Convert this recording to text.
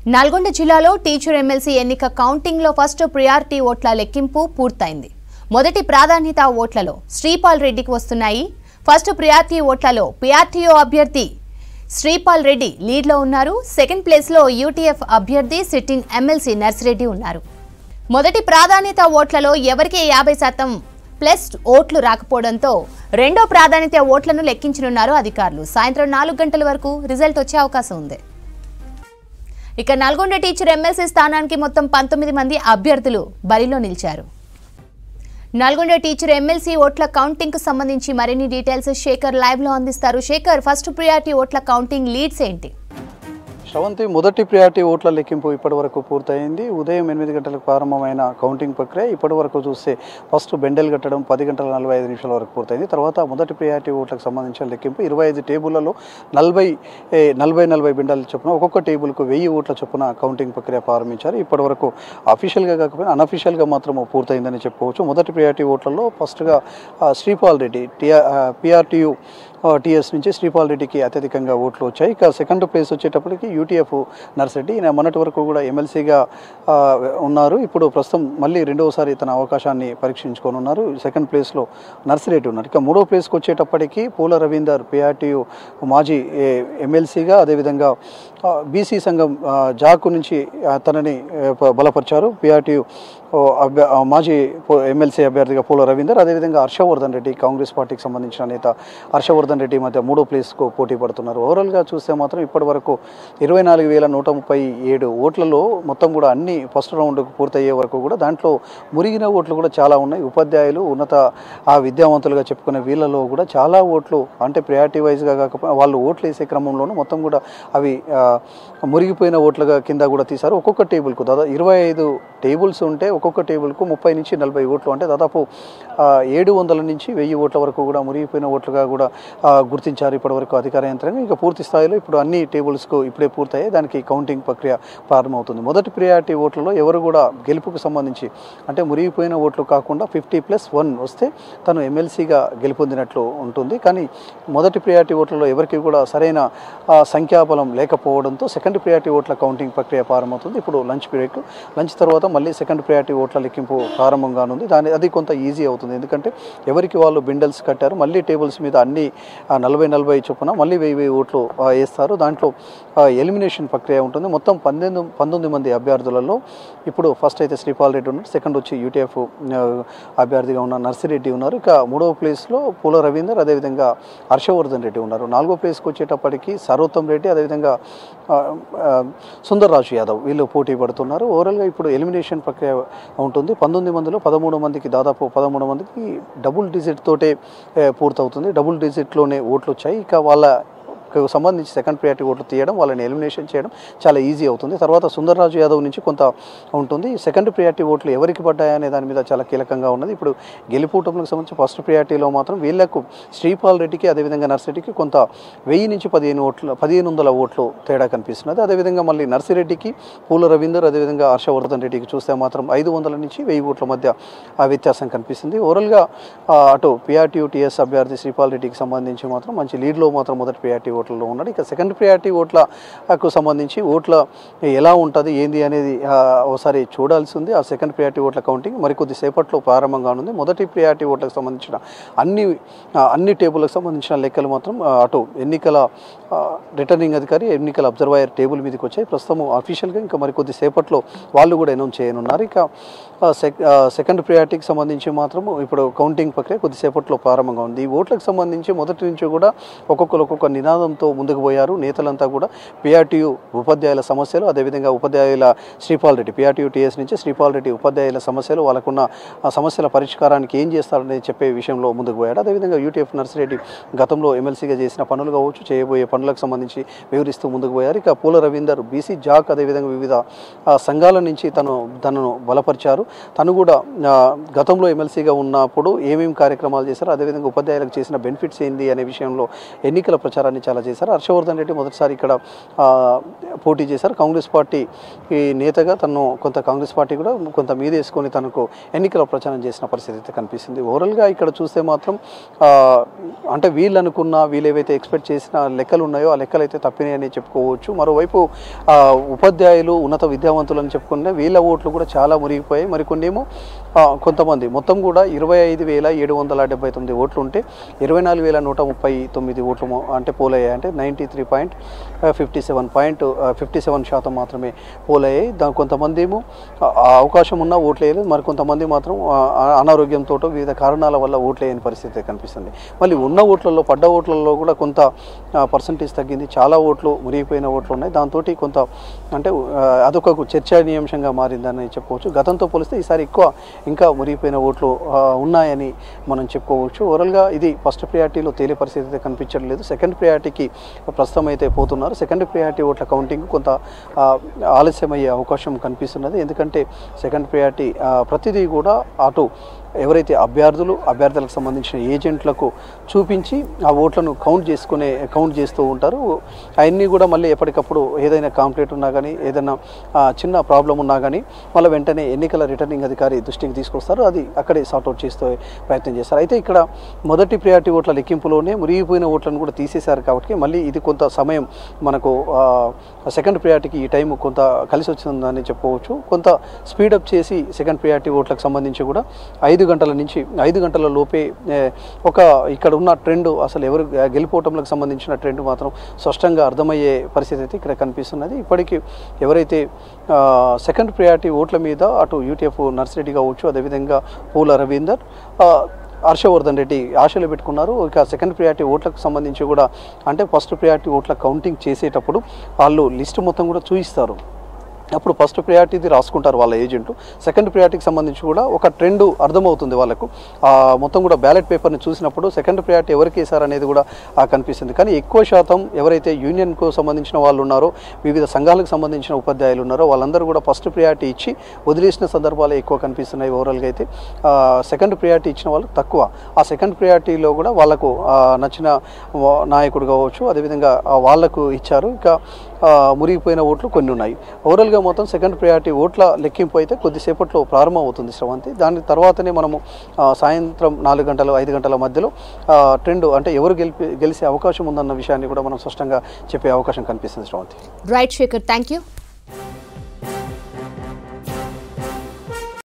నల్గొండ జిల్లాలో teacher MLC ఎన్నిక counting లో ఫస్ట్ ప్రియారిటీ ఓట్ల లెక్కింపు పూర్తయింది. మొదటి ప్రాధాన్యత ఓట్లలో శ్రీపాల్ రెడ్డికి వస్తున్నాయి. ఫస్ట్ ప్రియారిటీ ఓట్లలో పీఆర్టీఓ అభ్యర్థి శ్రీపాల్ రెడ్డి లీడ్ లో ఉన్నారు. సెకండ్ ప్లేస్ లో యూటీఎఫ్ అభ్యర్థి సిట్టింగ్ ఎమ్మెల్సీ నర్సిరెడ్డి ఉన్నారు. మొదటి ప్రాధాన్యత ఓట్లలో ఎవరికి 50% ప్లస్ ఓట్లు రాకపోవడంతో రెండో ప్రాధాన్యత ఓట్లను లెక్కించనున్నారు అధికారులు. సాయంత్రం 4 గంటల వరకు రిజల్ట్ వచ్చే అవకాశం ఉంది. ఇక నల్గొండ టీచర్ ఎమ్మెల్సీ స్థానానికి మొత్తం 19 మంది అభ్యర్థులు బరిలో నిలిచారు. నల్గొండ టీచర్ ఎమ్మెల్సీ ఓట్ల కౌంటింగ్ కు సంబంధించి మరిన్ని డీటెయిల్స్ శేఖర్ లైవ్ లో అందిస్తారు. శేఖర్, ఫస్ట్ ప్రియారిటీ ఓట్ల కౌంటింగ్ లీడ్స్ ఏంటి? శ్రవంతి, మొదటి ప్రియారిటీ ఓట్ల లెక్కింపు ఇప్పటి వరకు పూర్తయింది. ఉదయం 8 గంటలకు ప్రారంభమైన కౌంటింగ్ ప్రక్రియ ఇప్పటి వరకు చూస్తే ఫస్ట్ బెండెల్ కట్టడం 10 గంటల 45 నిమిషాల వరకు పూర్తయింది. తర్వాత మొదటి ప్రియారిటీ ఓట్లకు సంబంధించిన లెక్కింపు 25 టేబుళ్లలో 40 బెండెల్ చొప్పున ఒక్కొక్క టేబుల్కు 1000 ఓట్ల చొప్పున కౌంటింగ్ ప్రక్రియ ప్రారంభించారు. ఇప్పటి వరకు అఫీషియల్గా కాకపోయినా అన్అఫీషియల్గా మాత్రం పూర్తయిందని చెప్పుకోవచ్చు. మొదటి ప్రియారిటీ ఓట్లలో ఫస్ట్గా శ్రీపాల్ రెడ్డి పీఆర్టీయూ టీఎస్ నుంచి శ్రీపాల్ రెడ్డికి అత్యధికంగా ఓట్లు వచ్చాయి. ఇక సెకండ్ ప్లేస్ వచ్చేటప్పటికి యూటీఎఫ్ నర్సిరెడ్డి, ఈయన మొన్నటి వరకు కూడా ఎమ్మెల్సీగా ఉన్నారు. ఇప్పుడు ప్రస్తుతం మళ్ళీ రెండవసారి తన అవకాశాన్ని పరీక్షించుకోనున్నారు. సెకండ్ ప్లేస్లో నర్సిరెడ్డి ఉన్నారు. ఇక మూడో ప్లేస్కి వచ్చేటప్పటికి పూల రవీందర్ పీఆర్టీయూ మాజీ ఎమ్మెల్సీగా, అదేవిధంగా బీసీ సంఘం జాకు నుంచి తనని బలపరిచారు. పీఆర్టీయూ మాజీ ఎమ్మెల్సీ అభ్యర్థిగా పూల రవీందర్, అదేవిధంగా హర్షవర్ధన్ రెడ్డి కాంగ్రెస్ పార్టీకి సంబంధించిన నేత హర్షవర్ధన్ రెడ్డి మధ్య మూడో ప్లేస్కు పోటీ పడుతున్నారు. ఓవరాల్గా చూస్తే మాత్రం ఇప్పటి వరకు 24,137 ఓట్లలో మొత్తం కూడా అన్ని ఫస్ట్ రౌండ్కు పూర్తయ్యే వరకు కూడా దాంట్లో మురిగిన ఓట్లు కూడా చాలా ఉన్నాయి. ఉపాధ్యాయులు, ఉన్నత విద్యావంతులుగా చెప్పుకునే వీళ్ళలో కూడా చాలా ఓట్లు అంటే ప్రియారిటీ వైజ్గా కాకపోయినా వాళ్ళు ఓట్లు వేసే క్రమంలోనూ మొత్తం కూడా అవి మురిగిపోయిన ఓట్లుగా కింద కూడా తీశారు. ఒక్కొక్క టేబుల్కు దాదాపు 25 టేబుల్స్ ఉంటే ఒక్కొక్క టేబుల్కు 30 నుంచి 40 ఓట్లు అంటే దాదాపు 700 నుంచి 1000 ఓట్ల వరకు కూడా మురిగిపోయిన ఓట్లుగా కూడా గుర్తించారు ఇప్పటివరకు అధికార యంత్రాంగం. ఇక పూర్తి స్థాయిలో ఇప్పుడు అన్ని టేబుల్స్కు ఇప్పుడే పూర్తయ్యాయి. దానికి కౌంటింగ్ ప్రక్రియ ప్రారంభమవుతుంది. మొదటి ప్రియారిటీ ఓట్లలో ఎవరు కూడా గెలుపుకు సంబంధించి అంటే మురిగిపోయిన ఓట్లు కాకుండా 50+1 వస్తే తను ఎమ్మెల్సీగా గెలుపొందినట్లు ఉంటుంది. కానీ మొదటి ప్రియారిటీ ఓట్లలో ఎవరికి కూడా సరైన సంఖ్యాబలం లేకపోవడంతో సెకండ్ ప్రియారిటీ ఓట్ల కౌంటింగ్ ప్రక్రియ ప్రారంభమవుతుంది. ఇప్పుడు లంచ్ బ్రేక్, లంచ్ తర్వాత మళ్ళీ సెకండ్ ప్రియారిటీ ఓట్ల లెక్కింపు ప్రారంభంగానుంది. అది కొంత ఈజీ అవుతుంది. ఎందుకంటే ఎవరికి వాళ్ళు బిండల్స్ కట్టారు. మళ్ళీ టేబుల్స్ మీద అన్ని 40 చొప్పున మళ్ళీ 1000 ఓట్లు వేస్తారు. దాంట్లో ఎలిమినేషన్ ప్రక్రియ ఉంటుంది. మొత్తం 19 మంది అభ్యర్థులలో ఇప్పుడు ఫస్ట్ అయితే శ్రీపాల్ రెడ్డి ఉన్నారు. సెకండ్ వచ్చి యూటీఎఫ్ అభ్యర్థిగా ఉన్న నర్సిరెడ్డి ఉన్నారు. ఇక మూడవ ప్లేస్లో పూల రవీందర్, అదేవిధంగా హర్షవర్ధన్ రెడ్డి ఉన్నారు. నాలుగో ప్లేస్కి వచ్చేటప్పటికి సర్వోత్తమ్ రెడ్డి, అదేవిధంగా సుందర్రాజు యాదవ్ వీళ్ళు పోటీ పడుతున్నారు. ఓవరాల్గా ఇప్పుడు ఎలిమినేషన్ ప్రక్రియ ఉంటుంది. 19 మందిలో 13 మందికి దాదాపు 13 మందికి డబుల్ డిజిట్ తోటే పూర్తవుతుంది. డబుల్ డిజిట్లోనే ఓట్లు వచ్చాయి. ఇక వాళ్ళకు సంబంధించి సెకండ్ ప్రియారిటీ ఓట్లు తీయడం, వాళ్ళని ఎలిమినేషన్ చేయడం చాలా ఈజీ అవుతుంది. తర్వాత సుందర్రాజు యాదవ్ నుంచి కొంత ఉంటుంది. సెకండ్ ప్రియారిటీ ఓట్లు ఎవరికి పడ్డాయనే దాని మీద చాలా కీలకంగా ఉన్నది. ఇప్పుడు గెలుపుటంలకు సంబంధించి ఫస్ట్ ప్రియారిటీలో మాత్రం వీళ్లకు శ్రీపాల్ రెడ్డికి, అదేవిధంగా నర్సిరెడ్డికి కొంత 1000 నుంచి 1500 ఓట్లు తేడా కనిపిస్తున్నది. అదేవిధంగా మళ్ళీ నర్సిరెడ్డికి, పూల రవీందర్, అదేవిధంగా హర్షవర్ధన్ రెడ్డికి చూస్తే మాత్రం 500 నుంచి 1000 ఓట్ల మధ్య వ్యత్యాసం కనిపిస్తుంది. ఓవరాల్గా అటు పీఆర్టీయూ టీఎస్ అభ్యర్థి శ్రీపాల్ రెడ్డికి సంబంధించి మాత్రం మంచి లీడ్లో మాత్రం మొదటి ప్రియారిటీ ఓట్లలో ఉన్నాడు. ఇక సెకండ్ ప్రియారిటీ ఓట్లకు సంబంధించి ఓట్ల ఎలా ఉంటుంది ఏంది అనేది ఒకసారి చూడాల్సి ఉంది. ఆ సెకండ్ ప్రియారిటీ ఓట్ల కౌంటింగ్ మరికొద్ది సేపట్లో ప్రారంభంగా ఉంది. మొదటి ప్రియారిటీ ఓట్లకు సంబంధించిన అన్ని టేబుల్లకు సంబంధించిన లెక్కలు మాత్రం అటు ఎన్నికల రిటర్నింగ్ అధికారి, ఎన్నికల అబ్జర్వర్ టేబుల్ మీదకి వచ్చాయి. ప్రస్తుతం అఫీషియల్గా ఇంకా మరికొద్ది సేపట్లో వాళ్ళు కూడా అనౌన్స్ చేయనున్నారు. ఇక సెకండ్ ప్రియారిటీకి సంబంధించి మాత్రం ఇప్పుడు కౌంటింగ్ ప్రక్రియ కొద్దిసేపట్లో ప్రారంభంగా ఉంది. ఈ ఓట్లకు సంబంధించి మొదటి నుంచి కూడా ఒక్కొక్క నినాదంతో ముందుకు పోయారు నేతలంతా కూడా. పీఆర్టీయూ ఉపాధ్యాయుల సమస్యలు, అదేవిధంగా ఉపాధ్యాయుల శ్రీపాల్ రెడ్డి పీఆర్టీయూ టీఎస్ నుంచి శ్రీపాల్ రెడ్డి ఉపాధ్యాయుల సమస్యలు, వాళ్ళకున్న సమస్యల పరిష్కారానికి ఏం చేస్తారనేది చెప్పే విషయంలో ముందుకు పోయాడు. అదేవిధంగా యూటీఎఫ్ నర్సిరెడ్డి గతంలో ఎమ్మెల్సీగా చేసిన పనులు కావచ్చు, చేయబోయే పనులకు సంబంధించి వివరిస్తూ ముందుకు పోయారు. ఇక పూల రవీందర్ బీసీ జాక్, అదేవిధంగా వివిధ సంఘాల నుంచి తనను బలపరిచారు. తను కూడా గతంలో ఎమ్మెల్సీగా ఉన్నప్పుడు ఏమేమి కార్యక్రమాలు చేశారో, అదేవిధంగా ఉపాధ్యాయులకు చేసిన బెనిఫిట్స్ ఏంది అనే విషయంలో ఎన్నికల ప్రచారాన్ని చాలా అలా చేశారు. హర్షవర్ధన్ రెడ్డి మొదటిసారి ఇక్కడ పోటీ చేశారు. కాంగ్రెస్ పార్టీ నేతగా తను కొంత కాంగ్రెస్ పార్టీ కూడా కొంత మీద వేసుకొని తనకు ఎన్నికల ప్రచారం చేసిన పరిస్థితి అయితే కనిపిస్తుంది. ఓవరాల్గా ఇక్కడ చూస్తే మాత్రం అంటే వీళ్ళు అనుకున్న వీళ్ళు ఏవైతే ఎక్స్పెక్ట్ చేసిన లెక్కలు ఉన్నాయో ఆ లెక్కలు అయితే తప్పినాయని చెప్పుకోవచ్చు. మరోవైపు ఉపాధ్యాయులు ఉన్నత విద్యావంతులు అని చెప్పుకునే వీళ్ళ ఓట్లు కూడా చాలా మురిగిపోయాయి. మరికొన్ని ఏమో కొంతమంది మొత్తం కూడా 25,779 ఓట్లు ఉంటే 24,139 ఓట్లు అంటే పోలయ్యాయి. అంటే 93.57% మాత్రమే పోలయ్యాయి. కొంతమంది ఏమో అవకాశం ఉన్న ఓట్లు వేయలేదు, మరి కొంతమంది మాత్రం అనారోగ్యంతో వివిధ కారణాల వల్ల ఓట్లు వేయని పరిస్థితి కనిపిస్తుంది. మళ్ళీ ఉన్న ఓట్లలో పడ్డ ఓట్లలో కూడా కొంత పర్సంటేజ్ తగ్గింది. చాలా ఓట్లు మురిగిపోయిన ఓట్లు ఉన్నాయి. దాంతో కొంత అంటే అదొక చర్చనీయాంశంగా మారిందని చెప్పుకోవచ్చు. గతంతో పోలిస్తే ఈసారి ఇంకా మురిగిపోయిన ఓట్లు ఉన్నాయని మనం చెప్పుకోవచ్చు. ఓవరాల్గా ఇది ఫస్ట్ ప్రియారిటీలో తేలే పరిస్థితి అయితే కనిపించట్లేదు. సెకండ్ ప్రియారిటీకి ప్రస్తుతం అయితే పోతున్నారు. సెకండ్ ప్రియారిటీ ఓట్ల కౌంటింగ్ కొంత ఆలస్యమయ్యే అవకాశం కనిపిస్తున్నది. ఎందుకంటే సెకండ్ ప్రియారిటీ ప్రతిదీ కూడా అటు ఎవరైతే అభ్యర్థులకు సంబంధించిన ఏజెంట్లకు చూపించి ఆ ఓట్లను కౌంట్ చేస్తూ ఉంటారు. అవన్నీ కూడా మళ్ళీ ఎప్పటికప్పుడు ఏదైనా కాంప్లైంట్ ఉన్నా కానీ ఏదైనా చిన్న ప్రాబ్లం ఉన్నా కానీ మళ్ళీ వెంటనే ఎన్నికల రిటర్నింగ్ అధికారి దృష్టికి తీసుకొస్తారు. అది అక్కడే సార్ట్అవుట్ చేస్తూ ప్రయత్నం చేస్తారు. అయితే ఇక్కడ మొదటి ప్రియారిటీ ఓట్ల లెక్కింపులోనే మురిగిపోయిన ఓట్లను కూడా తీసేశారు కాబట్టి మళ్ళీ ఇది కొంత సమయం మనకు సెకండ్ ప్రియారిటీకి ఈ టైం కొంత కలిసి వచ్చిందని చెప్పుకోవచ్చు. కొంత స్పీడప్ చేసి సెకండ్ ప్రియారిటీ ఓట్లకు సంబంధించి కూడా 5 గంటల నుంచి 5 గంటల లోపే ఇక్కడ ఉన్న ట్రెండ్ అసలు ఎవరు గెలిపోవటంలకు సంబంధించిన ట్రెండ్ మాత్రం స్పష్టంగా అర్థమయ్యే పరిస్థితి అయితే ఇక్కడ కనిపిస్తున్నది. ఇప్పటికీ ఎవరైతే సెకండ్ ప్రియారిటీ ఓట్ల మీద అటు యూటీఎఫ్ నర్సిరెడ్డి కావచ్చు, అదేవిధంగా పూల రవీందర్, హర్షవర్ధన్ రెడ్డి ఆశలు పెట్టుకున్నారు. ఇక సెకండ్ ప్రియారిటీ ఓట్లకు సంబంధించి కూడా అంటే ఫస్ట్ ప్రియారిటీ ఓట్ల కౌంటింగ్ చేసేటప్పుడు వాళ్ళు లిస్టు మొత్తం కూడా చూపిస్తారు. అప్పుడు ఫస్ట్ ప్రియారిటీది రాసుకుంటారు వాళ్ళ ఏజెంటు. సెకండ్ ప్రియారిటీకి సంబంధించి కూడా ఒక ట్రెండ్ అర్థమవుతుంది వాళ్ళకు. మొత్తం కూడా బ్యాలెట్ పేపర్ని చూసినప్పుడు సెకండ్ ప్రియారిటీ ఎవరికి వేశారనేది కూడా కనిపిస్తుంది. కానీ ఎక్కువ శాతం ఎవరైతే యూనియన్కు సంబంధించిన వాళ్ళు ఉన్నారో, వివిధ సంఘాలకు సంబంధించిన ఉపాధ్యాయులు ఉన్నారో వాళ్ళందరూ కూడా ఫస్ట్ ప్రియారిటీ ఇచ్చి వదిలేసిన సందర్భాలు ఎక్కువ కనిపిస్తున్నాయి. ఓవరాల్గా అయితే సెకండ్ ప్రియారిటీ ఇచ్చిన వాళ్ళు తక్కువ. ఆ సెకండ్ ప్రియారిటీలో కూడా వాళ్ళకు నచ్చిన నాయకుడు కావచ్చు, అదేవిధంగా వాళ్ళకు ఇచ్చారు. ఇక మురిగిపోయిన ఓట్లు కొన్ని ఉన్నాయి. ఓవరాల్గా మొత్తం సెకండ్ ప్రియారిటీ ఓట్ల లెక్కింపు అయితే కొద్దిసేపట్లో ప్రారంభం అవుతుంది శ్రవంతి. దాని తర్వాతనే మనము సాయంత్రం 4 గంటలు 5 గంటల మధ్యలో ట్రెండ్ అంటే ఎవరు గెలిచే అవకాశం ఉందన్న విషయాన్ని కూడా మనం స్పష్టంగా చెప్పే అవకాశం కనిపిస్తుంది Sravanthi. Right Shekhar, thank you.